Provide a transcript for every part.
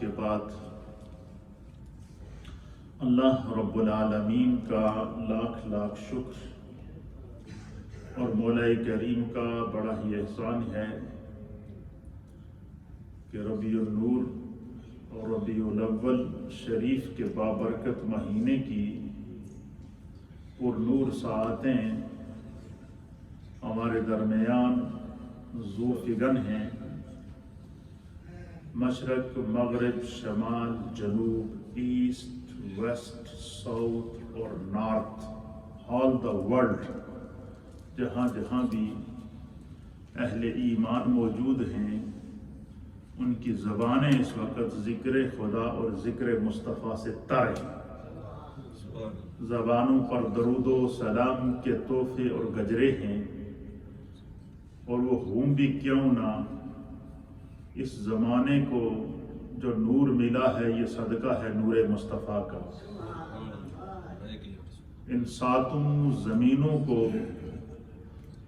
کے بعد اللہ رب العالمین کا لاکھ لاکھ شکر اور مولا کریم کا بڑا ہی احسان ہے کہ ربیع النور اور ربیع الاول شریف کے بابرکت مہینے کی پر نور ساعتیں ہمارے درمیان ذو فگن ہیں۔ مشرق، مغرب، شمال، جنوب، ایسٹ، ویسٹ، ساؤتھ اور نارتھ، آل دا ورلڈ، جہاں جہاں بھی اہل ایمان موجود ہیں ان کی زبانیں اس وقت ذکر خدا اور ذکر مصطفیٰ سے تر ہیں۔ زبانوں پر درود و سلام کے تحفے اور گجرے ہیں، اور وہ ہوں بھی کیوں نہ، اس زمانے کو جو نور ملا ہے یہ صدقہ ہے نور مصطفیٰ کا۔ ان ساتوں زمینوں کو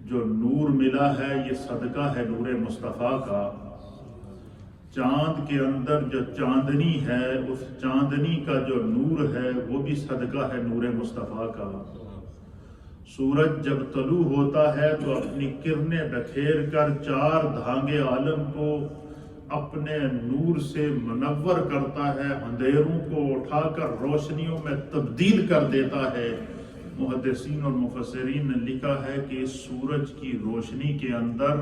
جو نور ملا ہے یہ صدقہ ہے نور مصطفیٰ کا۔ چاند کے اندر جو چاندنی ہے اس چاندنی کا جو نور ہے وہ بھی صدقہ ہے نور مصطفیٰ کا۔ سورج جب طلوع ہوتا ہے تو اپنی کرنیں بکھیر کر چار دھانگے عالم کو اپنے نور سے منور کرتا ہے، اندھیروں کو اٹھا کر روشنیوں میں تبدیل کر دیتا ہے۔ محدثین اور مفسرین نے لکھا ہے کہ اس سورج کی روشنی کے اندر،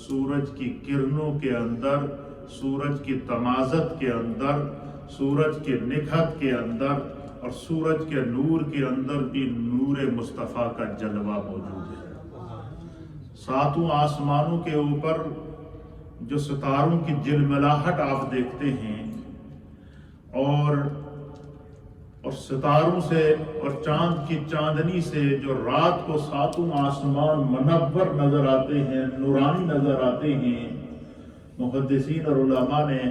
سورج کی کرنوں کے اندر، سورج کی تمازت کے اندر، سورج کے نکھت کے اندر اور سورج کے نور کے اندر بھی نور مصطفیٰ کا جلوہ موجود ہے۔ ساتوں آسمانوں کے اوپر جو ستاروں کی جلملاہٹ آپ دیکھتے ہیں، اور ستاروں سے اور چاند کی چاندنی سے جو رات کو ساتوں آسمان منور نظر آتے ہیں، نورانی نظر آتے ہیں، محدثین اور علماء نے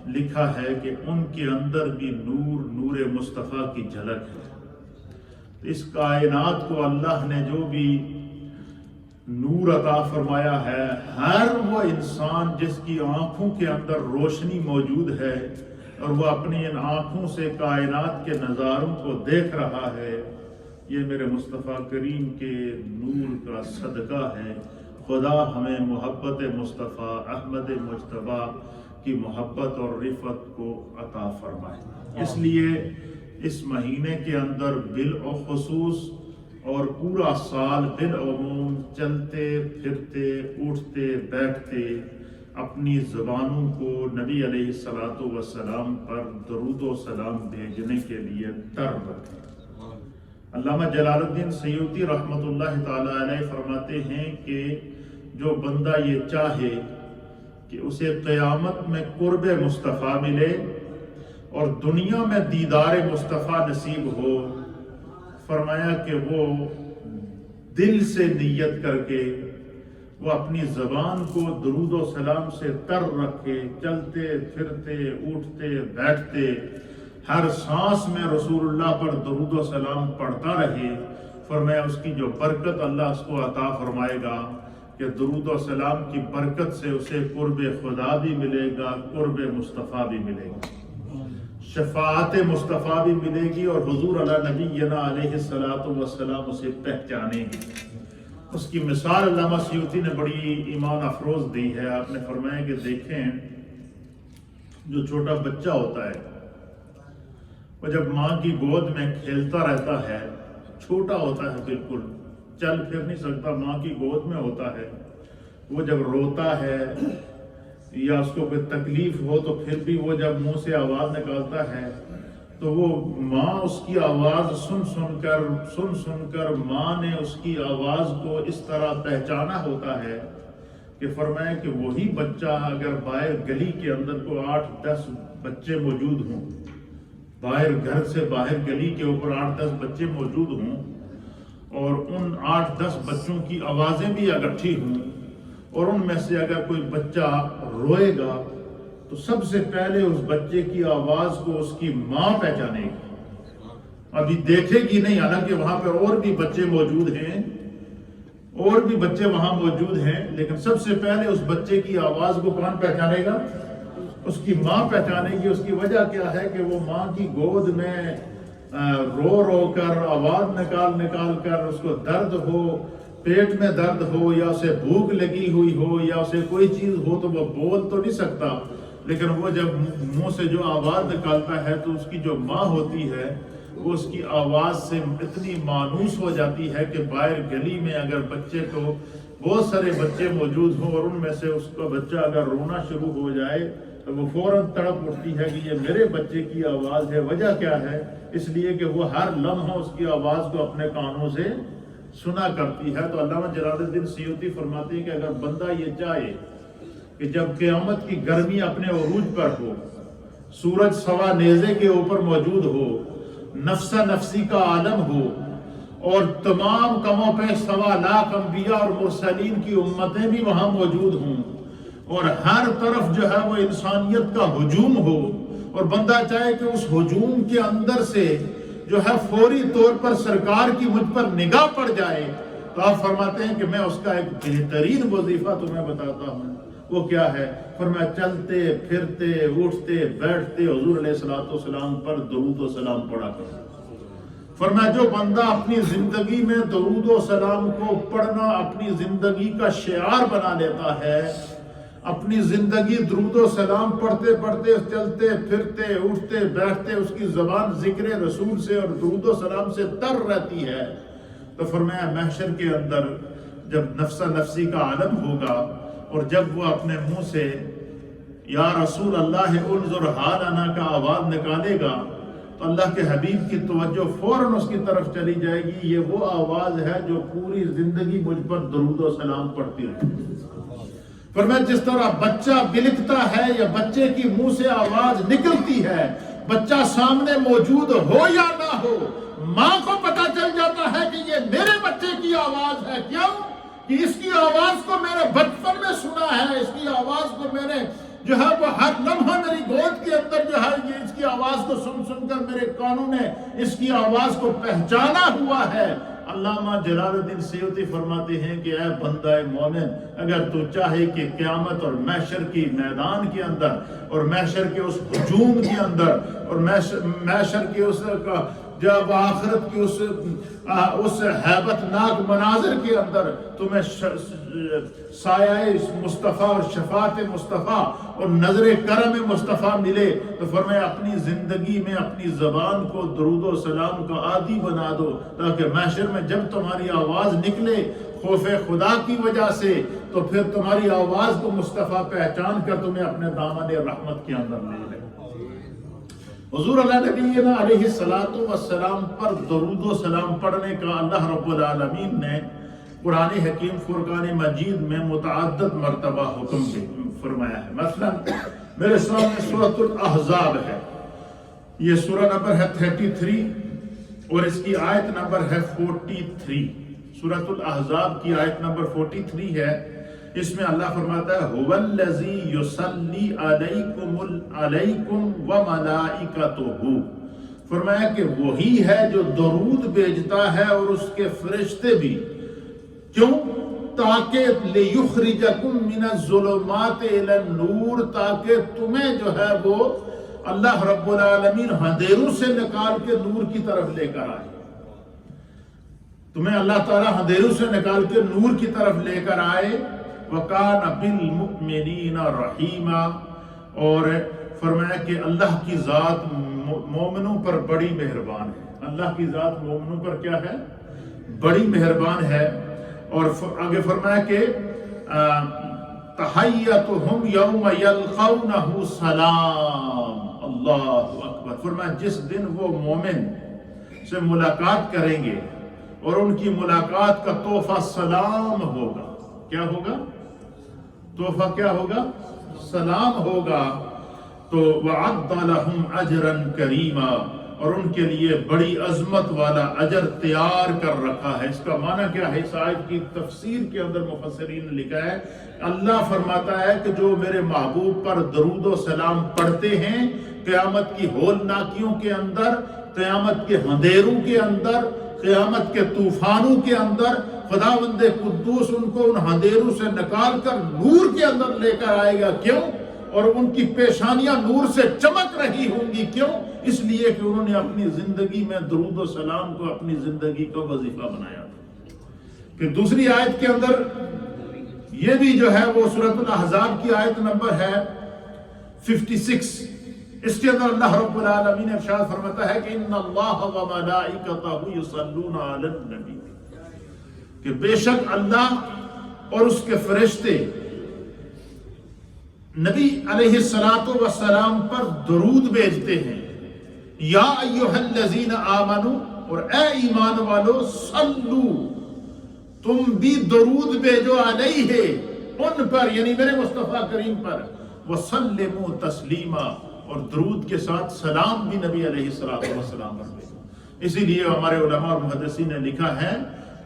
لکھا ہے کہ ان کے اندر بھی نور مصطفیٰ کی جھلک ہے۔ اس کائنات کو اللہ نے جو بھی نور عطا فرمایا ہے، ہر وہ انسان جس کی آنکھوں کے اندر روشنی موجود ہے اور وہ اپنی ان آنکھوں سے کائنات کے نظاروں کو دیکھ رہا ہے، یہ میرے مصطفیٰ کریم کے نور کا صدقہ ہے۔ خدا ہمیں محبت مصطفیٰ احمد مجتبیٰ کی محبت اور رفعت کو عطا فرمائے۔ اس لیے اس مہینے کے اندر بالخصوص اور پورا سال بالعموم چلتے پھرتے اٹھتے بیٹھتے اپنی زبانوں کو نبی علیہ الصلوۃ والسلام پر درود و سلام بھیجنے کے لیے تر رکھیں۔ علامہ جلال الدین سیوطی رحمۃ اللہ تعالی علیہ فرماتے ہیں کہ جو بندہ یہ چاہے کہ اسے قیامت میں قرب مصطفیٰ ملے اور دنیا میں دیدار مصطفیٰ نصیب ہو، فرمایا کہ وہ دل سے نیت کر کے وہ اپنی زبان کو درود و سلام سے تر رکھے، چلتے پھرتے اٹھتے بیٹھتے ہر سانس میں رسول اللہ پر درود و سلام پڑھتا رہے۔ فرمایا اس کی جو برکت اللہ اس کو عطا فرمائے گا کہ درود و سلام کی برکت سے اسے قرب خدا بھی ملے گا، قرب مصطفیٰ بھی ملے گا، شفاعت مصطفیٰ بھی ملے گی، اور حضور علی نبینا علیہ الصلوۃ والسلام اسے پہچانیں گے۔ اس کی مثال علامہ سیوطی نے بڑی ایمان افروز دی ہے۔ آپ نے فرمایا کہ دیکھیں، جو چھوٹا بچہ ہوتا ہے وہ جب ماں کی گود میں کھیلتا رہتا ہے، چھوٹا ہوتا ہے، بالکل چل پھر نہیں سکتا، ماں کی گود میں ہوتا ہے، وہ جب روتا ہے یا اس کو کوئی تکلیف ہو تو پھر بھی وہ جب منہ سے آواز نکالتا ہے تو وہ ماں اس کی آواز سن سن کر ماں نے اس کی آواز کو اس طرح پہچانا ہوتا ہے کہ فرمایا کہ وہی بچہ اگر باہر گلی کے اندر کو 8-10 بچے موجود ہوں، باہر گھر سے باہر گلی کے اوپر 8-10 بچے موجود ہوں، اور ان 8-10 بچوں کی آوازیں بھی اکٹھی ہوں، اور ان میں سے اگر کوئی بچہ روئے گا تو سب سے پہلے اس بچے کی آواز کو اس کی ماں پہچانے گی، ابھی دیکھے گی نہیں، حالانکہ وہاں پر اور بھی بچے موجود ہیں، اور بھی بچے وہاں موجود ہیں، لیکن سب سے پہلے اس بچے کی آواز کو کون پہچانے گا؟ اس کی ماں پہچانے گی. اس کی وجہ کیا ہے کہ وہ ماں کی گود میں رو رو کر آواز نکال کر اس کو درد ہو، پیٹ میں درد ہو، یا اسے بھوک لگی ہوئی ہو، یا اسے کوئی چیز ہو تو وہ بول تو نہیں سکتا، لیکن وہ جب منہ سے جو آواز نکالتا ہے تو اس کی جو ماں ہوتی ہے وہ اس کی آواز سے اتنی مانوس ہو جاتی ہے کہ باہر گلی میں اگر بچے کو، بہت سارے بچے موجود ہوں اور ان میں سے اس کا بچہ اگر رونا شروع ہو جائے تو وہ فوراً تڑپ اٹھتی ہے کہ یہ میرے بچے کی آواز ہے. وجہ کیا ہے؟ اس لیے کہ وہ ہر لمحہ اس کی آواز کو اپنے کانوں سے سنا کرتی ہے. تو علامہ جلال الدین سیوطی فرماتے ہیں کہ اگر بندہ یہ چاہے کہ جب قیامت کی گرمی اپنے عروج پر ہو، سورج سوا نیزے کے اوپر موجود ہو، نفسا نفسی کا عالم ہو، اور تمام کم و بیش 1.25 لاکھ انبیاء اور مرسلین کی امتیں بھی وہاں موجود ہوں، اور ہر طرف جو ہے وہ انسانیت کا ہجوم ہو، اور بندہ چاہے کہ اس ہجوم کے اندر سے جو ہے فوری طور پر سرکار کی مجھ پر نگاہ پڑ جائے، تو آپ فرماتے ہیں کہ میں اس کا ایک بہترین وظیفہ تمہیں بتاتا ہوں. وہ کیا ہے؟ فرمایا چلتے پھرتے اٹھتے بیٹھتے حضور علیہ الصلوۃ والسلام پر درود و سلام پڑھا کرو. فرمایا جو بندہ اپنی زندگی میں درود و سلام کو پڑھنا اپنی زندگی کا شعار بنا لیتا ہے، اپنی زندگی درود و سلام پڑھتے پڑھتے چلتے پھرتے اٹھتے بیٹھتے اس کی زبان ذکر رسول سے اور درود و سلام سے تر رہتی ہے، تو فرمایا محشر کے اندر جب نفسا نفسی کا عالم ہوگا اور جب وہ اپنے منہ سے یا رسول اللہ انظر حالنا کا آواز نکالے گا تو اللہ کے حبیب کی توجہ فوراً اس کی طرف چلی جائے گی. یہ وہ آواز ہے جو پوری زندگی مجھ پر درود و سلام پڑھتی رہے. فرمایا جس طرح بچہ بلکتا ہے یا بچے کی منہ سے آواز نکلتی ہے، بچہ سامنے موجود ہو یا نہ ہو، ماں کو پتہ چل جاتا ہے کہ یہ میرے بچے کی آواز ہے. کیوں؟ کہ اس کی آواز کو میں نے بچپن میں سنا ہے، اس کی آواز کو میں نے جو ہے وہ ہر لمحہ میری گود کے اندر جو ہے یہ اس کی آواز کو سن کر میرے کانوں نے اس کی آواز کو پہچانا ہوا ہے. علامہ جلال الدین سیوطی فرماتے ہیں کہ اے بندہ مومن، اگر تو چاہے کہ قیامت اور محشر کی میدان کے اندر اور محشر کے اس ہجوم کے اندر اور محشر کے اس جب آخرت کی اس ہیبت ناک مناظر کے اندر تمہیں سایہ مصطفیٰ اور شفاعت مصطفیٰ اور نظر کرم مصطفیٰ ملے، تو فرمایا اپنی زندگی میں اپنی زبان کو درود و سلام کا عادی بنا دو، تاکہ محشر میں جب تمہاری آواز نکلے خوف خدا کی وجہ سے تو پھر تمہاری آواز کو مصطفیٰ پہچان کر تمہیں اپنے دامن رحمت کے اندر لے لے. حضور اللہ نبینا علیہ الصلوۃ والسلام پر درود و سلام پڑھنے کا اللہ رب العالمین نے قرآن حکیم فرقان مجید میں متعدد مرتبہ حکم فرمایا ہے. مثلا میرے سامنے سورۃ الاحزاب ہے، یہ سورہ نمبر ہے 33 اور اس کی آیت نمبر ہے 43. سورۃ الاحزاب کی آیت نمبر 43 ہے. اس میں اللہ فرماتا ہے هو الذی یصلی علیکم وملائکتہ، فرمایا کہ وہی ہے جو درود بھیجتا ہے اور اس کے فرشتے بھی. کیوں؟ تاکہ لیخرجکم من الظلمات الی النور، تاکہ تمہیں جو ہے وہ اللہ رب العالمین اندھیروں سے نکال کے نور کی طرف لے کر آئے. تمہیں اللہ تعالیٰ اندھیروں سے نکال کے نور کی طرف لے کر آئے. وَقَانَ بِالْمُؤْمِنِينَ رَحِيمًا، اور فرمایا کہ اللہ کی ذات مومنوں پر بڑی مہربان ہے. اللہ کی ذات مومنوں پر کیا ہے؟ بڑی مہربان ہے. اور آگے فرمایا کہ تحیتہم یوم یلقونہ سلام. اللہ اکبر. فرمایا جس دن وہ مومن سے ملاقات کریں گے اور ان کی ملاقات کا تحفہ سلام ہوگا. کیا ہوگا؟ تحفہ کیا ہوگا؟ سلام ہوگا. تو وَعَدَّ لَهُمْ أَجْرًا كَرِيمًا، اور ان کے لیے بڑی عظمت والا اجر تیار کر رکھا ہے. اس کا معنی کیا ہے؟ اس آیت کی تفسیر کے اندر مفسرین نے لکھا ہے، اللہ فرماتا ہے کہ جو میرے محبوب پر درود و سلام پڑھتے ہیں قیامت کی ہولناکیوں کے اندر، قیامت کے اندھیروں کے اندر، قیامت کے طوفانوں کے اندر، خداوند قدوس ان کو ان اندھیروں سے نکال کر نور کے اندر لے کر آئے گا. کیوں؟ اور ان کی پیشانیاں نور سے چمک رہی ہوں گی. کیوں؟ اس لیے کہ انہوں نے اپنی زندگی میں درود و سلام کو اپنی زندگی کا وظیفہ بنایا تھا. پھر دوسری آیت کے اندر یہ بھی جو ہے وہ سورۃ الاحزاب کی آیت نمبر ہے 56. اس کے اندر اللہ رب العالمین ارشاد فرماتا ہے کہ ان اللہ و ملائکتہ یصلون علی النبی، کہ بے شک اللہ اور اس کے فرشتے نبی علیہ الصلوۃ والسلام پر درود بھیجتے ہیں. یا ایھا الذین آمنوا، اور اے ایمان والو، صلو، تم بھی درود بھیجو، علیہ، ان پر، یعنی میرے مصطفیٰ کریم پر، وسلموا تسلیما، اور درود کے ساتھ سلام بھی نبی علیہ الصلوۃ والسلام پر بھیجو. اسی لیے ہمارے علماء اور محدثین نے لکھا ہے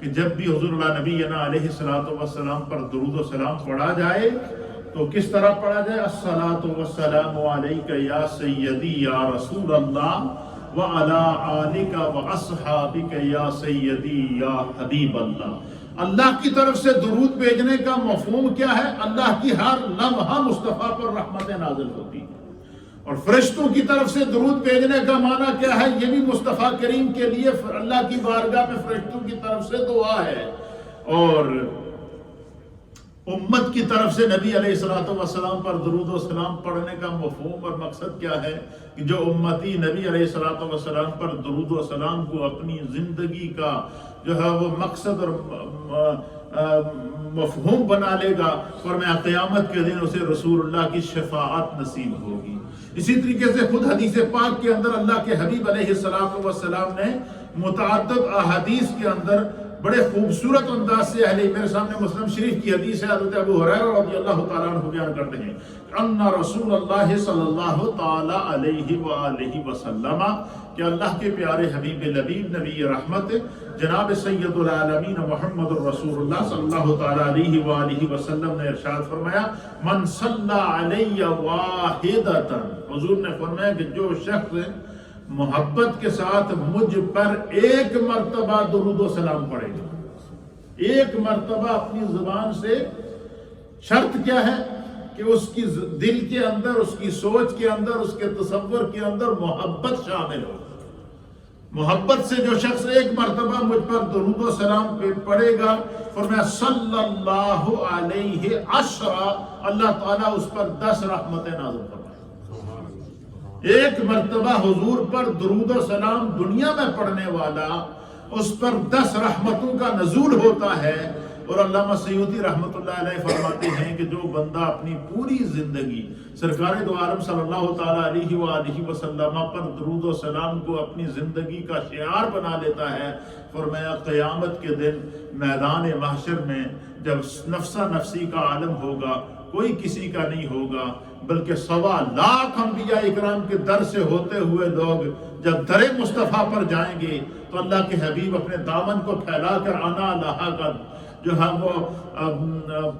کہ جب بھی حضور اللہ نبینا علیہ الصلوۃ والسلام پر درود و سلام پڑھا جائے تو کس طرح پڑھا جائے؟ الصلاۃ والسلام علیک یا سیدی یا رسول اللہ وعلی آلک واصحابک یا سیدی یا حبیب اللہ. اللہ کی طرف سے درود بھیجنے کا مفہوم کیا ہے؟ اللہ کی ہر لمحہ مصطفیٰ پر رحمتیں نازل ہوتی ہیں. اور فرشتوں کی طرف سے درود بھیجنے کا معنی کیا ہے؟ یہ بھی مصطفیٰ کریم کے لیے اللہ کی بارگاہ میں فرشتوں کی طرف سے دعا ہے. اور امت کی طرف سے نبی علیہ الصلوۃ والسلام پر درود و سلام پڑھنے کا مفہوم اور مقصد کیا ہے؟ کہ جو امتی نبی علیہ الصلوۃ والسلام پر درود و سلام کو اپنی زندگی کا جو ہے وہ مقصد اور مفہوم بنا لے گا، فرمایا قیامت کے دن اسے رسول اللہ کی شفاعت نصیب ہوگی. اسی طریقے سے خود حدیث پاک کے اندر اللہ کے حبیب علیہ الصلوۃ والسلام نے متعدد احادیث کے اندر بڑے خوبصورت انداز سے میرے سامنے مسلم شریف کی حدیث ہے، حضرت ابو ہریرہ رضی اللہ تعالیٰ عنہ بیان کرتے ہیں ان رسول اللہ صلی اللہ تعالی علیہ وآلہ وسلم، کہ اللہ کے پیارے حبیب لبیب نبی رحمت جناب سید العالمین محمد الرسول اللہ صلی اللہ تعالی علیہ وآلہ وسلم نے ارشاد فرمایا من صلی علی واحدۃ، حضور نے فرمایا کہ جو شخص محبت کے ساتھ مجھ پر ایک مرتبہ درود و سلام پڑھے گا، ایک مرتبہ اپنی زبان سے، شرط کیا ہے کہ اس کی دل کے اندر، اس کی سوچ کے اندر، اس کے تصور کے اندر محبت شامل ہو. محبت سے جو شخص ایک مرتبہ مجھ پر درود و سلام پڑھے گا، فرمایا صلی اللہ علیہ عشرہ، اللہ تعالیٰ اس پر 10 رحمتیں نازل فرمائے. ایک مرتبہ حضور پر درود و سلام دنیا میں پڑھنے والا، اس پر 10 رحمتوں کا نزول ہوتا ہے. اور علامہ سیوطی رحمۃ اللہ علیہ فرماتے ہیں کہ جو بندہ اپنی پوری زندگی سرکار دو عالم صلی اللہ تعالیٰ علیہ وآلہ وسلم پر درود و سلام کو اپنی زندگی کا شعار بنا لیتا ہے، فرمایا قیامت کے دن میدان محشر میں جب نفسا نفسی کا عالم ہوگا، کوئی کسی کا نہیں ہوگا، بلکہ 1.25 لاکھ انبیاء اکرام کے در سے ہوتے ہوئے لوگ جب در مصطفیٰ پر جائیں گے تو اللہ کے حبیب اپنے دامن کو پھیلا کر انا اللہ کا جو ہے وہ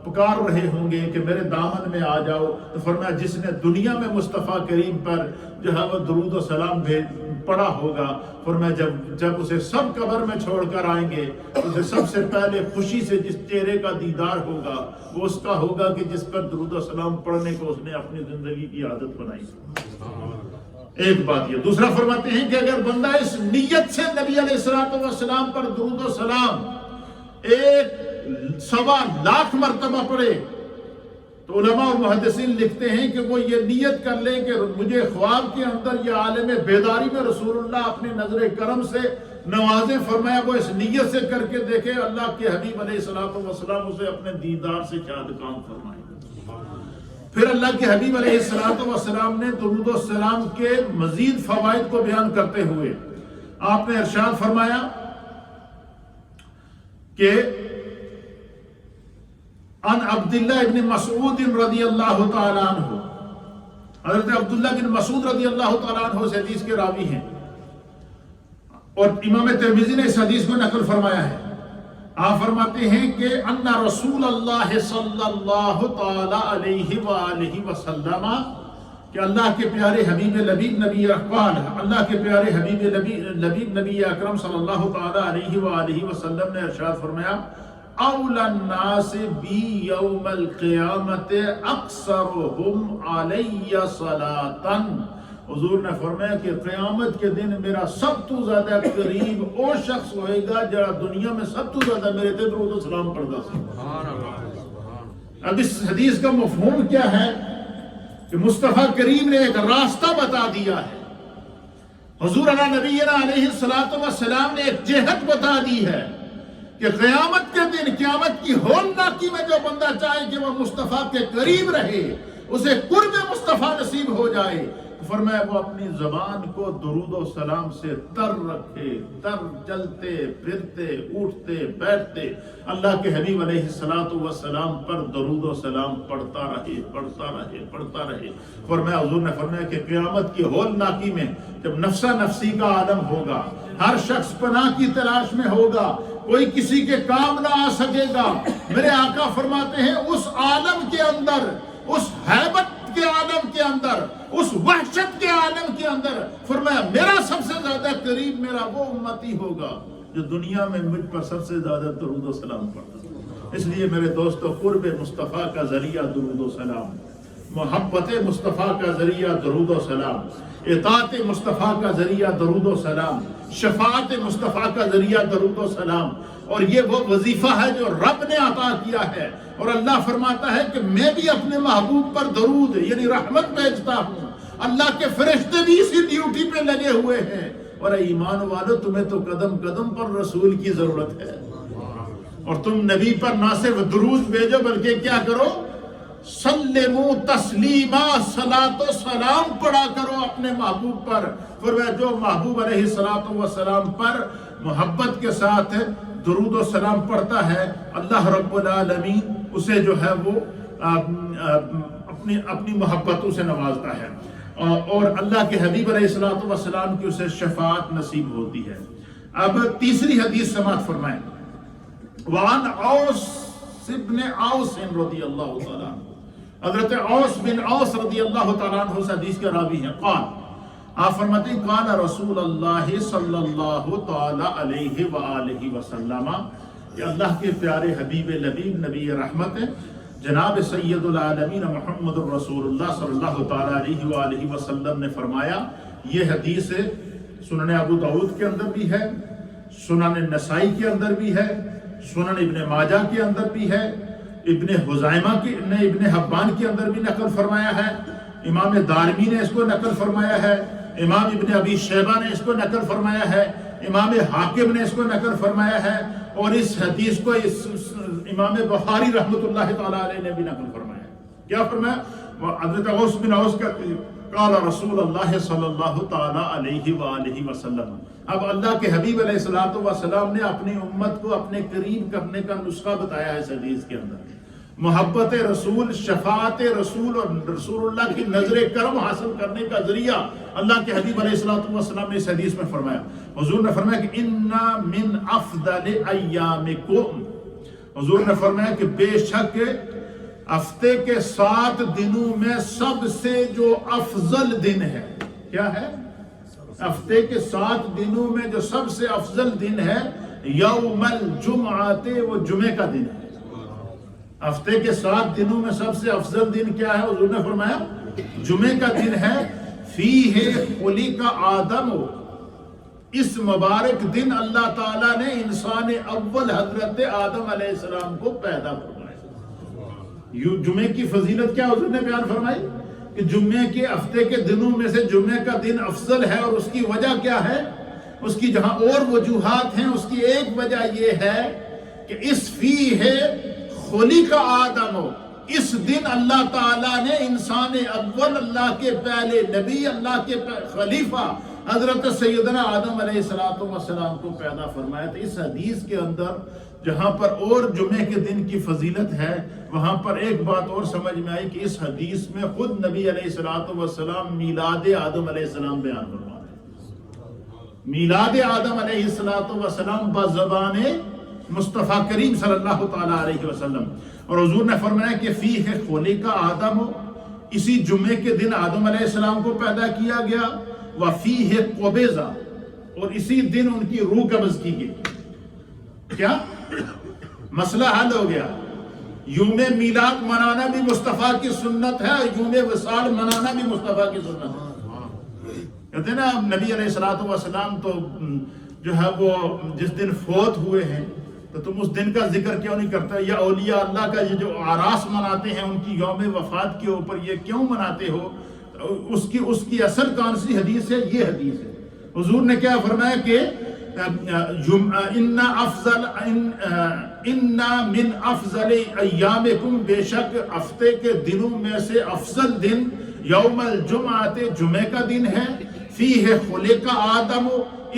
پکار رہے ہوں گے کہ میرے دامن میں آ جاؤ. تو فرمایا جس نے دنیا میں مصطفیٰ کریم پر جو ہے وہ درود و سلام پڑھا ہوگا، فرمایا جب اسے سب قبر میں چھوڑ کر آئیں گے تو اسے سب سے پہلے خوشی سے جس چہرے کا دیدار ہوگا وہ اس کا ہوگا کہ جس پر درود و سلام پڑھنے کو اس نے اپنی زندگی کی عادت بنائی. ایک بات یہ. دوسرا فرماتے ہیں کہ اگر بندہ اس نیت سے نبی علیہ الصلوۃ والسلام پر درود و سلام 1.25 لاکھ مرتبہ پڑھے تو علماء اور محدثین لکھتے ہیں کہ وہ یہ نیت کر لیں کہ مجھے خواب کے اندر یہ عالم بیداری میں رسول اللہ اپنے نظر کرم سے نوازیں. فرمایا وہ اس نیت سے کر کے دیکھے اللہ کے حبیب علیہ الصلوۃ والسلام اسے اپنے دیدار سے شاد کام فرمائے. پھر اللہ کے حبیب علیہ الصلوۃ والسلام نے درود و سلام کے مزید فوائد کو بیان کرتے ہوئے آپ نے ارشاد فرمایا کہ ان عبداللہ ابن مسعود رضی اللہ تعالی عنہ، حضرت عبداللہ بن مسعود رضی اللہ تعالی عنہ اس حدیث کے راوی ہیں اور امام ترمذی نے اس حدیث کو نقل فرمایا ہے. آپ فرماتے ہیں کہ ان رسول اللہ صلی اللہ تعالی علیہ وآلہ وسلم، کہ اللہ کے پیارے حبیب لبیب نبی اقبال، اللہ کے پیارے حبیب لبیب نبی اکرم صلی اللہ تعالی علیہ وآلہ وسلم نے ارشاد فرمایا اولی الناس بی یوم القیامت اکثرہم علی صلاۃ، حضور نے فرمایا کہ قیامت کے دن میرا سب تو زیادہ قریب وہ شخص ہوئے گا جڑا دنیا میں سب تو زیادہ میرے تے درود و سلام پڑھتا سی۔ اب اس حدیث کا مفہوم کیا ہے کہ مصطفیٰ کریم نے ایک راستہ بتا دیا ہے، حضور علیہ نبینا علیہ السلام نے ایک جہت بتا دی ہے کہ قیامت کے دن، قیامت کی ہولناکی میں جو بندہ چاہے کہ وہ مصطفیٰ کے قریب رہے، اسے قرب مصطفیٰ نصیب ہو جائے، فرمایا وہ اپنی زبان کو درود و سلام سے تر رکھے، تر چلتے پھرتے اٹھتے بیٹھتے اللہ کے حبیب علیہ السلام پر درود و سلام پڑھتا رہے پڑھتا رہے پڑھتا رہے۔ فرمایا، حضور نے فرمایا کہ قیامت کی ہولناکی میں جب نفسا نفسی کا عالم ہوگا، ہر شخص پناہ کی تلاش میں ہوگا، کوئی کسی کے کام نہ آ سکے گا، میرے آقا فرماتے ہیں اس عالم کے اندر، اس ہیبت کے عالم کے اندر، اس وحشت کے عالم کے اندر، فرمایا میرا سب سے زیادہ قریب میرا وہ امتی ہوگا جو دنیا میں مجھ پر سب سے زیادہ درود و سلام پڑھتا ہے۔ اس لیے میرے دوستو، قرب مصطفیٰ کا ذریعہ درود و سلام، محبت مصطفیٰ کا ذریعہ درود و سلام، اطاعت مصطفیٰ کا ذریعہ درود و سلام، شفاعت مصطفیٰ کا ذریعہ درود و سلام، اور یہ وہ وظیفہ ہے جو رب نے عطا کیا ہے، اور اللہ فرماتا ہے کہ میں بھی اپنے محبوب پر درود یعنی رحمت بھیجتا ہوں، اللہ کے فرشتے بھی اسی ڈیوٹی پہ لگے ہوئے ہیں، اور اے ایمان والو، تمہیں تو قدم قدم پر رسول کی ضرورت ہے، اور تم نبی پر نہ صرف درود بھیجو بلکہ کیا کرو، سلموا تسلیما، صلاۃ و سلام پڑھا کرو اپنے محبوب پر۔ فرمایا جو محبوب علیہ السلام پر محبت کے ساتھ درود و سلام پڑھتا ہے، اللہ رب العالمین اسے جو ہے وہ اپنی محبتوں سے نوازتا ہے، اور اللہ کے حبیب علیہ السلام کی اسے شفاعت نصیب ہوتی ہے۔ اب تیسری حدیث سماعت فرمائیں، وعن اوس بن اوس رضی اللہ تعالیٰ عنہ، حضرت اوس بن اوس رضی اللہ تعالیٰ عنہ اس حدیث کے راوی ہیں، قال، آپ فرماتے ہیں، قال رسول اللہ صلی اللہ تعالی علیہ وآلہ وسلم، کہ اللہ کے پیارے حبیب لبیب نبی رحمت جناب سید العالمین محمد الرسول اللہ صلی اللہ تعالی علیہ وآلہ وسلم نے فرمایا۔ یہ حدیث سنن ابو داؤد کے اندر بھی ہے، سنن نسائی کے اندر بھی ہے، سنن ابن ماجہ کے اندر بھی ہے، ابن حزیمہ نے ابن حبان کے اندر بھی نقل فرمایا ہے، امام دارمی نے اس کو نقل فرمایا ہے، امام ابن ابی شیبہ نے اس کو نقل فرمایا ہے، امام حاکم نے اس کو نقل فرمایا ہے، اور اس حدیث کو امام بخاری رحمۃ اللہ تعالی علیہ نے بھی نقل فرمایا ہے۔ کیا فرمایا؟ حضرت اوس بن اوس کا قال رسول اللہ صلی اللہ تعالی علیہ وآلہ وسلم۔ اب اللہ کے حبیب علیہ السلام نے اپنی امت کو اپنے قریب کرنے کا نسخہ بتایا ہے اس حدیث کے اندر، محبت رسول، شفاعت رسول، اور رسول اللہ کی نظر کرم حاصل کرنے کا ذریعہ اللہ کے حبیب علیہ السلام نے اس حدیث میں فرمایا۔ حضور نے فرمایا کہ اِنَّ مِنْ أَفْضَلِ أَيَّامِكُمْ، حضور نے فرمایا کہ بے شک ہفتے کے 7 دنوں میں سب سے جو افضل دن ہے، کیا ہے؟ ہفتے کے 7 دنوں میں جو سب سے افضل دن ہے، یوم الجمعۃ، وہ جمعے کا دن ہے۔ ہفتے کے 7 دنوں میں سب سے افضل دن کیا ہے؟ حضور نے فرمایا جمعے کا دن ہے۔ فیہ خلق آدم، اس مبارک دن اللہ تعالیٰ نے انسان اول حضرت آدم علیہ السلام کو پیدا فرمایا۔ جمعے کی فضیلت کیا حضور نے بیان فرمائی کہ جمعے کے ہفتے کے دنوں میں سے جمعے کا دن افضل ہے، اور اس کی وجہ کیا ہے؟ اس کی جہاں اور وجوہات ہیں، اس کی ایک وجہ یہ ہے کہ اس فیہ خلق آدم، اس دن اللہ تعالیٰ نے انسان اول، اللہ کے پہلے نبی، اللہ کے خلیفہ حضرت سیدنا آدم علیہ السلام کو پیدا فرمایا۔ تو اس حدیث کے اندر جہاں پر اور جمعے کے دن کی فضیلت ہے، وہاں پر ایک بات اور سمجھ میں آئی کہ اس حدیث میں خود نبی علیہ السلام میلاد آدم علیہ السلام بیان فرما رہے ہیں۔ میلاد آدم علیہ السلام بزبان مصطفیٰ کریم صلی اللہ تعالیٰ علیہ وسلم، اور حضور نے فرمایا کہ فیہ خلق آدم، اسی جمعے کے دن آدم علیہ السلام کو پیدا کیا گیا، وفیہ قبض، اور اسی دن ان کی روح قبض کی گئی۔ کیا؟ مسئلہ حل ہو گیا. یوم میلاد منانا بھی مصطفیٰ کی سنت ہے اور یوم وصال منانا بھی مصطفیٰ کی سنت ہے. کہتے ہیں نا نبی علیہ الصلوۃ والسلام تو جو ہے وہ جس دن فوت ہوئے ہیں تو تم اس دن کا ذکر کیوں نہیں کرتے؟ یا اولیاء اللہ کا یہ جو آراس مناتے ہیں ان کی یوم وفات کے اوپر یہ کیوں مناتے ہو؟ اس کی اصل کون سی حدیث ہے؟ یہ حدیث ہے. حضور نے کیا فرمایا کہ ان من افضل ایامکم، بے شک ہفتے کے دنوں میں سے افضل دن یوم الجمعہ، جمعہ کا دن ہے. فیہ خلق آدم،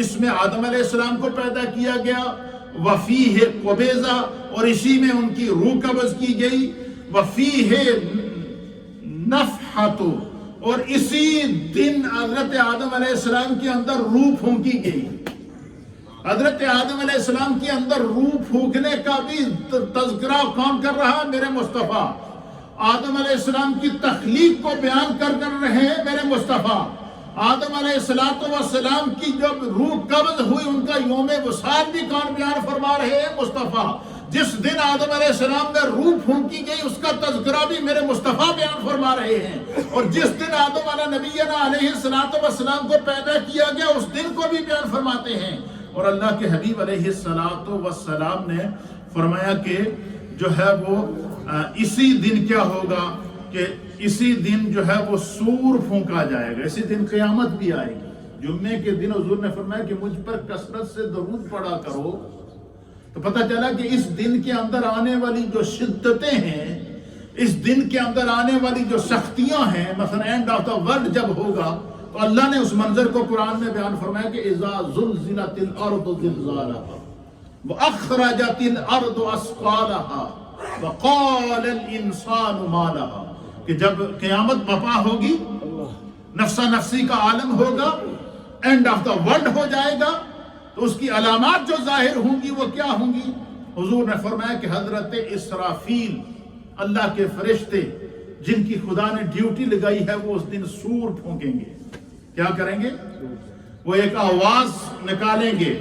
اس میں آدم علیہ السلام کو پیدا کیا گیا. وفیہ قبیضہ، اور اسی میں ان کی روح قبض کی گئی. وفیہ نفحۃ، اور اسی دن حضرت آدم علیہ السلام کے اندر روح پھونکی گئی. حضرت آدم علیہ السلام کے اندر روح پھونکنے کا بھی تذکرہ کون کر رہا ہے؟ میرے مصطفیٰ. آدم علیہ السلام کی تخلیق کو بیان کر رہے ہیں میرے مصطفیٰ. آدم علیہ السلام کی جب روح قبض ہوئی ان کا یوم وصال بھی کون بیان فرما رہے ہیں؟ مصطفیٰ. جس دن آدم علیہ السلام میں روح پھونکی گئی اس کا تذکرہ بھی میرے مصطفیٰ بیان فرما رہے ہیں. اور جس دن آدم علیہ السلام کو پیدا کیا گیا اس دن کو بھی بیان فرماتے ہیں. اور اللہ کے حبیب علیہ السلام نے فرمایا کہ جو ہے وہ اسی دن کیا ہوگا کہ اسی دن جو ہے وہ سور پھونکا جائے گا. اسی دن قیامت بھی آئے گی. جمعے کے دن حضور نے فرمایا کہ مجھ پر کثرت سے درود پڑھا کرو. تو پتہ چلا کہ اس دن کے اندر آنے والی جو شدتیں ہیں، اس دن کے اندر آنے والی جو سختیاں ہیں، مثلا اینڈ آف دا ورلڈ جب ہوگا تو اللہ نے اس منظر کو قرآن میں بیان فرمایا کہ اذا زلزلت الارض زلزالها واخرجت الارض اثقالها وقال الانسان ما لها، کہ جب قیامت برپا ہوگی، نفسا نفسی کا عالم ہوگا، اینڈ آف دا ورلڈ ہو جائے گا، تو اس کی علامات جو ظاہر ہوں گی وہ کیا ہوں گی؟ حضور نے فرمایا کہ حضرت اسرافیل، اللہ کے فرشتے جن کی خدا نے ڈیوٹی لگائی ہے، وہ اس دن سور پھونکیں گے. کیا کریں گے؟ وہ ایک آواز نکالیں گے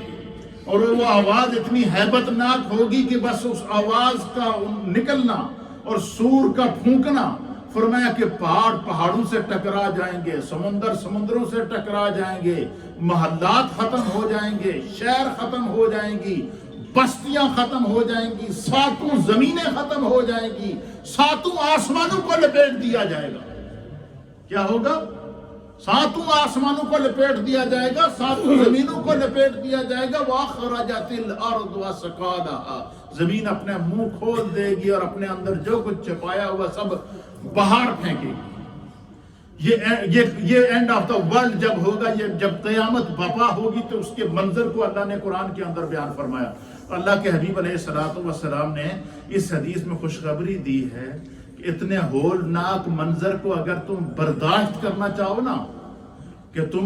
اور وہ آواز اتنی ہیبت ناک ہوگی کہ بس اس آواز کا نکلنا اور سور کا پھونکنا، فرمایا کہ پہاڑوں سے ٹکرا جائیں گے، سمندروں سے ٹکرا جائیں گے، محلات ختم ہو جائیں گے، شہر ختم ہو جائیں گی، بستیاں ختم ہو جائیں گی، 7 زمینیں ختم ہو جائیں گی، 7 آسمانوں کو لپیٹ دیا جائے گا. کیا ہوگا؟ 7 آسمانوں کو لپیٹ دیا جائے گا، 7 زمینوں کو لپیٹ دیا جائے گا. وَأَخْرَجَتِ الْأَرْضُ وَسَقَالَهَا، زمین اپنے منہ کھول دے گی اور اپنے اندر جو کچھ چھپایا ہوا سب باہر پھینکے گی. یہ اینڈ آف دا ورلڈ جب ہوگا، یہ جب قیامت برپا ہوگی تو اس کے منظر کو اللہ نے قرآن کے اندر بیان فرمایا. اللہ کے حبیب علیہ السلام نے اس حدیث میں خوشخبری دی ہے کہ اتنے ہولناک منظر کو اگر تم برداشت کرنا چاہو نا، کہ تم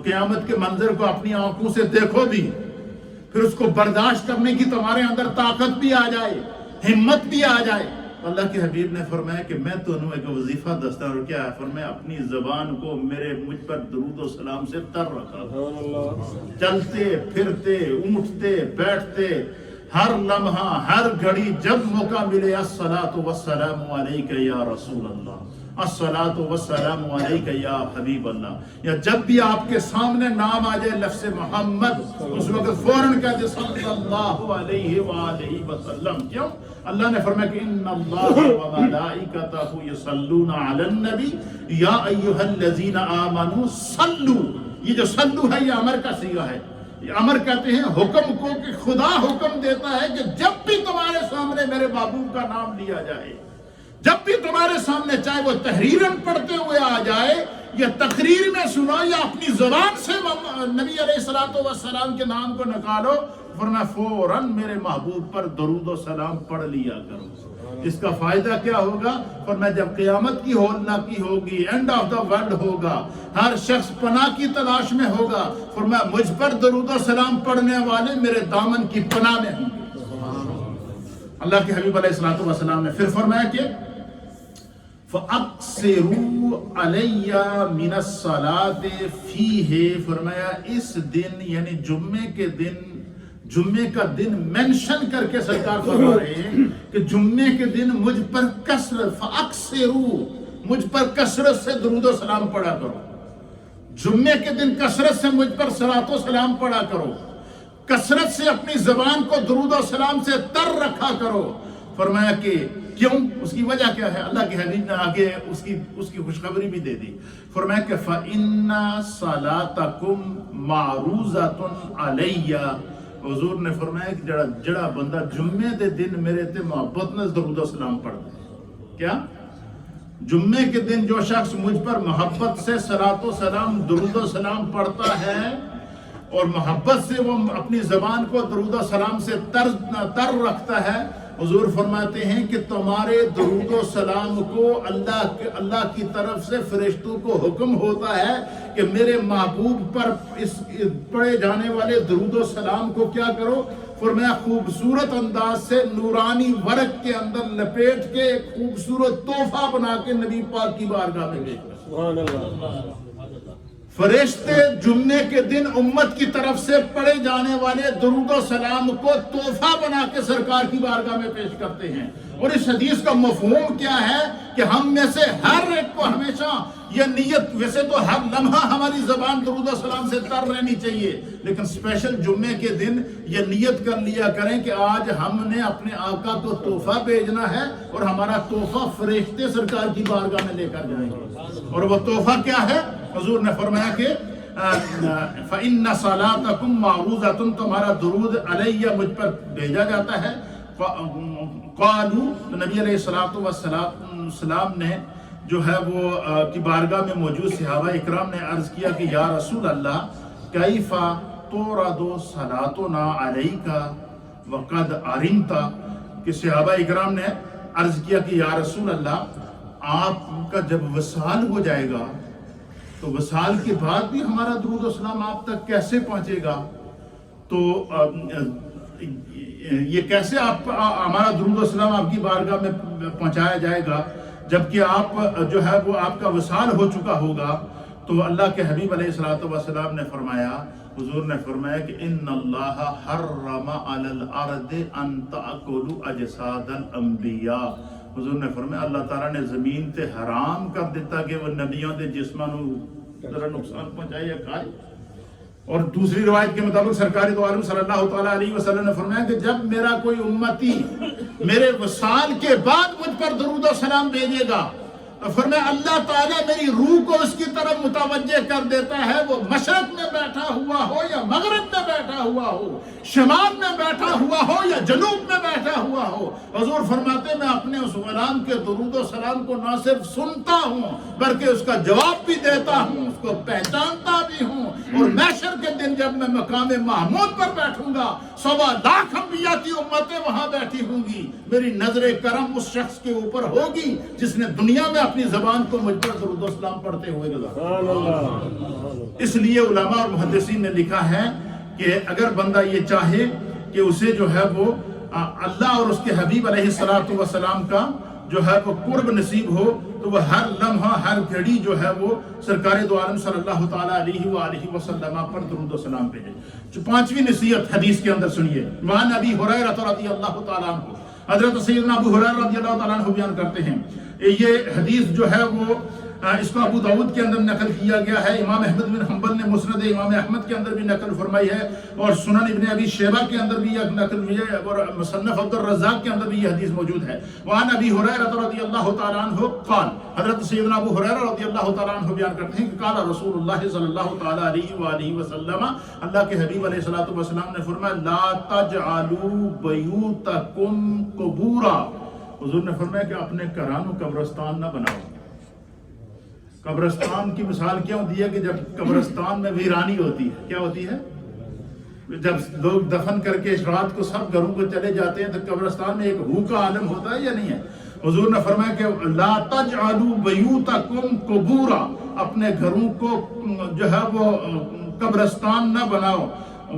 قیامت کے منظر کو اپنی آنکھوں سے دیکھو بھی، پھر اس کو برداشت کرنے کی تمہارے اندر طاقت بھی آ جائے، ہمت بھی آ جائے. اللہ کے حبیب نے فرمایا کہ میں تو ایک وظیفہ دستہ، اور کیا ہے؟ فرمایا اپنی زبان کو مجھ پر درود و سلام سے تر رکھا. چلتے پھرتے اٹھتے بیٹھتے ہر لمحہ ہر گھڑی جب موقع ملے، الصلاۃ والسلام علیک یا رسول اللہ، الصلاۃ والسلام علیک یا حبیب اللہ. یا جب بھی آپ کے سامنے نام آ جائے لفظ محمد، اس وقت فوراً کہہ دے صلی اللہ علیہ وآلہ وسلم. کیوں؟ اللہ نے فرمایا کہ ان اللہ وملائکتہ یصلون علی النبی یا ایھا الذین آمنوا صلوا. یہ جو صلو ہے یہ امر کا صیغہ ہے. یہ امر کہتے ہیں حکم کو، کہ خدا حکم دیتا ہے کہ جب بھی تمہارے سامنے میرے محبوب کا نام لیا جائے، جب بھی تمہارے سامنے، چاہے وہ تحریراً پڑھتے ہوئے آ جائے یا تقریر میں سنا یا اپنی زبان سے نبی علیہ السلام کے نام کو نکالو، فرمایا فوراً میرے محبوب پر درود و سلام پڑھ لیا کرو. اس کا فائدہ کیا ہوگا؟ فرمایا جب قیامت کی ہولناکی ہوگی، اینڈ آف دا ورلڈ ہوگا، ہر شخص پناہ کی تلاش میں ہوگا، فرمایا مجھ پر درود و سلام پڑھنے والے میرے دامن کی پناہ میں ہوں گے. اللہ کے حبیب علیہ السلام نے پھر فرمایا کہ فَأَقْصِرُوا عَلَيَّ مِنَ الصَّلَاةِ فِيهِ، فرمایا اس دن یعنی جمعے کے دن جمعے کا دن مینشن کر کے سرکار فرما رہے ہیں کہ جمعے کے دن مجھ پر کثرت فاکثروا، مجھ پر کثرت سے درود و سلام پڑھا کرو، جمعے کے دن کثرت سے مجھ پر صلاۃ و سلام پڑھا کرو، کثرت سے اپنی زبان کو درود و سلام سے تر رکھا کرو۔ فرمایا کہ کیوں؟ اس کی وجہ کیا ہے؟ اللہ کے حبیب نے آگے اس کی خوشخبری بھی دے دی۔ فرمایا کہ فَإِنَّ صَلَاتَكُمْ مَعْرُوضَةٌ عَلَيَّ، حضور نے فرمایا کہ جڑا بندہ جمعے دے دن میرے تے محبت نے درود و سلام پڑھتا ہے، کیا جمعے کے دن جو شخص مجھ پر محبت سے صلاۃ و سلام درود و سلام پڑھتا ہے اور محبت سے وہ اپنی زبان کو درود و سلام سے تر رکھتا ہے، حضور فرماتے ہیں کہ تمہارے درود و سلام کو اللہ کی طرف سے فرشتوں کو حکم ہوتا ہے کہ میرے محبوب پر اس پڑھے جانے والے درود و سلام کو کیا کرو؟ فرمایا خوبصورت انداز سے نورانی ورق کے اندر لپیٹ کے ایک خوبصورت تحفہ بنا کے نبی پاک کی بارگاہ میں بھیجو۔ سبحان اللہ۔ فرشتے جمعے کے دن امت کی طرف سے پڑھے جانے والے درود و سلام کو تحفہ بنا کے سرکار کی بارگاہ میں پیش کرتے ہیں۔ اور اس حدیث کا مفہوم کیا ہے کہ ہم میں سے ہر ایک کو ہمیشہ یہ نیت، ویسے تو ہر لمحہ ہماری زبان درود و سلام سے تر رہنی چاہیے، لیکن اسپیشل جمعے کے دن یہ نیت کر لیا کریں کہ آج ہم نے اپنے آقا کو تحفہ بھیجنا ہے اور ہمارا تحفہ فرشتے سرکار کی بارگاہ میں لے کر جائیں گے۔ اور وہ تحفہ کیا ہے؟ حضور نے فرمایا کہ فَإِنَّ صَلَاتَكُمْ مَعْرُوضَةٌ، تمہارا درود علیہ مجھ پر بھیجا جاتا ہے۔ قالوا، تو نبی علیہ السلام نے جو ہے وہ کی بارگاہ میں موجود صحابہ اکرام نے عرض کیا کہ یا رسول اللہ کیف تورد صلاتنا علیک وقد ارمت، کہ صحابہ اکرام نے عرض کیا کہ یا رسول اللہ آپ کا جب وصال ہو جائے گا تو وصال کے بعد بھی ہمارا درود و سلام آپ تک کیسے پہنچے گا؟ تو یہ کیسے ہمارا درود و سلام آپ کی بارگاہ میں پہنچایا جائے گا جبکہ آپ جو ہے وہ آپ کا وصال ہو چکا ہوگا؟ تو اللہ کے حبیب علیہ الصلوۃ والسلام نے فرمایا، حضور نے فرمایا کہ ان اللہ حرم علی الارض ان تاکل اجساد الانبیاء، حضور نے فرمایا اللہ تعالیٰ نے زمین تے حرام کر دیتا کہ وہ نبیوں دے جسماں نو ذرا نقصان پہنچائے یا کھائے۔ اور دوسری روایت کے مطابق سرکار دو عالم صلی اللہ تعالیٰ علیہ وسلم نے فرمایا کہ جب میرا کوئی امتی میرے وصال کے بعد مجھ پر درود و سلام بھیجے گا تو فرمایا اللہ تعالیٰ میری روح کو اس کی طرف متوجہ کر دیتا ہے، وہ مشرق میں بیٹھا ہوا ہو یا مغرب میں بیٹھا ہوا ہو، شمال میں بیٹھا ہوا ہو یا جنوب میں بیٹھا ہوا ہو۔ حضور فرماتے میں اپنے اس غلام کے درود و سلام کو نہ صرف سنتا ہوں بلکہ اس کا جواب بھی دیتا ہوں، اس کو پہچانتا بھی ہوں، اور محشر کے دن جب میں مقام محمود پر بیٹھوں گا 1.25 لاکھ انبیاء کی امتیں وہاں بیٹھی ہوں گی، میری نظر کرم اس شخص کے اوپر ہوگی جس نے دنیا میں اپنی زبان کو مجھ پر درود و سلام پڑھتے ہوئے گزارا۔ اس لیے علماء اور محدثین نے لکھا ہے کہ اگر بندہ یہ چاہے کہ اسے جو ہے وہ اللہ اور اس کے حبیب علیہ السلام کا جو ہے وہ قرب نصیب ہو تو وہ ہر لمحہ ہر گھڑی جو ہے وہ سرکار دو عالم صلی اللہ تعالیٰ علیہ وآلہ وسلم پر درود و سلام بھیجے۔ جو 5ویں نصیحت حدیث کے اندر سنیے، وعن ابی ہریرہ رضی اللہ تعالیٰ عنہ، حضرت سیدنا ابو ہریرہ رضی اللہ تعالیٰ عنہ بیان کرتے ہیں، یہ حدیث جو ہے وہ اس کو ابو داؤد کے اندر نقل کیا گیا ہے، امام احمد بن حنبل نے مسند امام احمد کے اندر بھی نقل فرمائی ہے، اور سنن ابن ابی شیبہ کے اندر بھی یہ نقل ہوئی ہے، اور مصنف عبد الرزاق کے اندر بھی یہ حدیث موجود ہے۔ وعن ابی ہریرہ رضی اللہ تعالیٰ عنہ قال، حضرت سیدنا ابو ہریرہ رضی اللہ تعالیٰ عنہ بیان کرتے ہیں کہ قال رسول اللہ صلی اللہ تعالیٰ علیہ وآلہ وسلم، اللہ کے حبیب علیہ الصلوۃ والسلام نے فرمایا لا تجعلوا بیوتکم قبورا، حضور نے فرمایا کہ اپنے گھرانوں قبرستان نہ بناؤ۔ قبرستان کی مثال کیا ہوتی ہے کہ جب قبرستان میں ویرانی ہوتی ہے، کیا ہوتی ہے؟ جب لوگ دفن کر کے رات کو سب گھروں کو چلے جاتے ہیں تو قبرستان میں ایک ہو کا عالم ہوتا ہے یا نہیں ہے؟ حضور نے فرمایا کہ لا تجعلوا بیوتکم قبورا، اپنے گھروں کو جو ہے وہ قبرستان نہ بناؤ،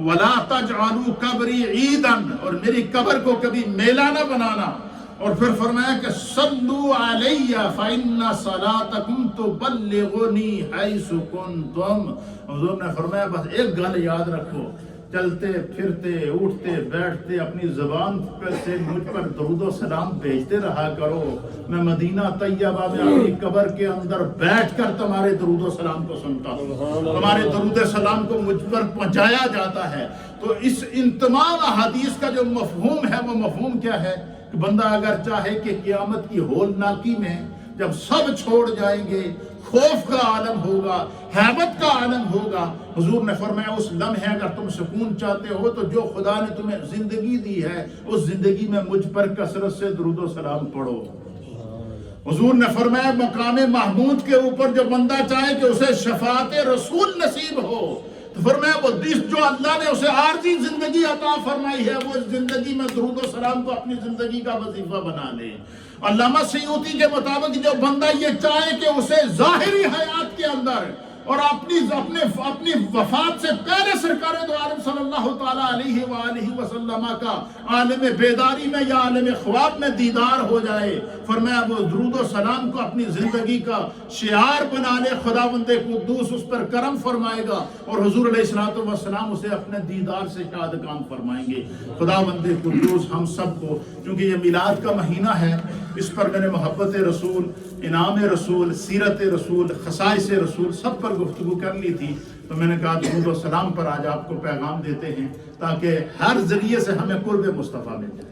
ولا تجعلوا قبری عیدا، اور میری قبر کو کبھی میلہ نہ بنانا۔ اور پھر فرمایا کہ صلوا علیہ فإن صلاتکم تبلغنی حیث کنتم، حضور نے فرمایا بس ایک گل یاد رکھو، چلتے پھرتے اٹھتے بیٹھتے اپنی زبان سے مجھ پر درود و سلام بھیجتے رہا کرو. میں مدینہ طیبہ میں اپنی قبر کے اندر بیٹھ کر تمہارے درود و سلام کو سنتا ہوں, تمہارے درود و سلام کو مجھ پر پہنچایا جاتا ہے. تو ان تمام احادیث کا جو مفہوم ہے وہ مفہوم کیا ہے کہ بندہ اگر چاہے کہ قیامت کی ہولناکی میں جب سب چھوڑ جائیں گے, خوف کا عالم ہوگا, ہیبت کا عالم ہوگا, حضور نے فرمایا اس لمحے اگر تم سکون چاہتے ہو تو جو خدا نے تمہیں زندگی دی ہے اس زندگی میں مجھ پر کثرت سے درود و سلام پڑھو. حضور نے فرمایا مقام محمود کے اوپر جو بندہ چاہے کہ اسے شفاعت رسول نصیب ہو, تو فرمایا وہ جو اللہ نے اسے عارضی زندگی عطا فرمائی ہے وہ اس زندگی میں درود و سلام کو اپنی زندگی کا وظیفہ بنا لے. علامہ سیوطی کے مطابق جو بندہ یہ چاہے کہ اسے ظاہری حیات کے اندر اور اپنی وفات سے پہلے سرکار دو عالم صلی اللہ تعالیٰ علیہ وآلہ وسلم کا عالم بیداری میں یا عالم خواب میں دیدار ہو جائے, فرمایا وہ درود و سلام کو اپنی زندگی کا شعار بنا لے, خداوند قدوس اس پر کرم فرمائے گا اور حضور علیہ السلام اسے اپنے دیدار سے شاد کام فرمائیں گے. خداوند قدوس ہم سب کو, چونکہ یہ میلاد کا مہینہ ہے, اس پر میں نے محبت رسول, انعام رسول, سیرت رسول, خصائص رسول سب پر گفتگو کر لی تھی, تو میں نے کہا درود و سلام پر آج آپ کو پیغام دیتے ہیں تاکہ ہر ذریعے سے ہمیں قرب مصطفیٰ مل جائے.